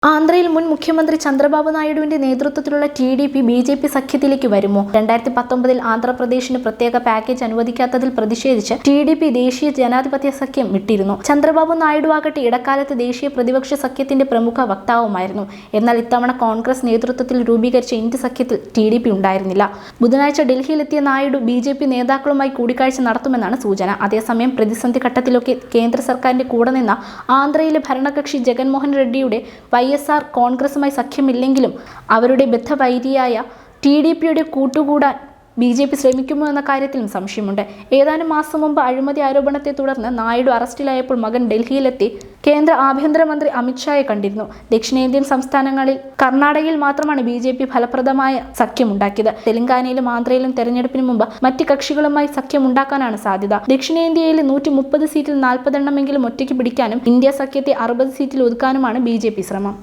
ആന്ധ്രയിൽ മുൻ മുഖ്യമന്ത്രി ചന്ദ്രബാബു നായിഡുവിന്റെ നേതൃത്വത്തിലുള്ള TDP-BJP സഖ്യത്തിലേക്ക് വരുമോ? 2019 ആന്ധ്രാപ്രദേശിന് പ്രത്യേക പാക്കേജ് അനുവദിക്കാത്തതിൽ പ്രതിഷേധിച്ച് TDP ദേശീയ ജനാധിപത്യ സഖ്യം വിട്ടിരുന്നു. ചന്ദ്രബാബു നായിഡു ആകട്ടെ ഇടക്കാലത്ത് ദേശീയ പ്രതിപക്ഷ സഖ്യത്തിന്റെ പ്രമുഖ വക്താവുമായിരുന്നു. എന്നാൽ ഇത്തവണ കോൺഗ്രസ് നേതൃത്വത്തിൽ രൂപീകരിച്ച ഇന്ത്യ സഖ്യത്തിൽ TDP ഉണ്ടായിരുന്നില്ല. ബുധനാഴ്ച ഡൽഹിയിലെത്തിയ നായിഡു BJP നേതാക്കളുമായി കൂടിക്കാഴ്ച നടത്തുമെന്നാണ് സൂചന. അതേസമയം പ്രതിസന്ധി ഘട്ടത്തിലൊക്കെ കേന്ദ്ര സർക്കാരിന്റെ കൂടെ നിന്ന ആന്ധ്രയിലെ ഭരണകക്ഷി ജഗൻമോഹൻ റെഡ്ഡിയുടെ YSR കോൺഗ്രസുമായി സഖ്യമില്ലെങ്കിലും അവരുടെ ബദ്ധവൈരിയായ TDPയുടെ കൂട്ടുകൂടാൻ BJP ശ്രമിക്കുമോ എന്ന കാര്യത്തിലും സംശയമുണ്ട്. ഏതാനും മാസം മുമ്പ് അഴിമതി ആരോപണത്തെ തുടർന്ന് നായിഡു അറസ്റ്റിലായപ്പോൾ മകൻ ഡൽഹിയിലെത്തി കേന്ദ്ര ആഭ്യന്തരമന്ത്രി അമിത്ഷായെ കണ്ടിരുന്നു. ദക്ഷിണേന്ത്യൻ സംസ്ഥാനങ്ങളിൽ കർണാടകയിൽ മാത്രമാണ് BJP ഫലപ്രദമായ സഖ്യമുണ്ടാക്കിയത്. തെലങ്കാനയിലും ആന്ധ്രയിലും തെരഞ്ഞെടുപ്പിന് മുമ്പ് മറ്റ് കക്ഷികളുമായി സഖ്യമുണ്ടാക്കാനാണ് സാധ്യത. ദക്ഷിണേന്ത്യയിലെ 130 സീറ്റിൽ 40 എണ്ണമെങ്കിലും ഒറ്റയ്ക്ക് പിടിക്കാനും ഇന്ത്യ സഖ്യത്തെ 60 സീറ്റിൽ ഒതുക്കാനുമാണ് BJP ശ്രമം.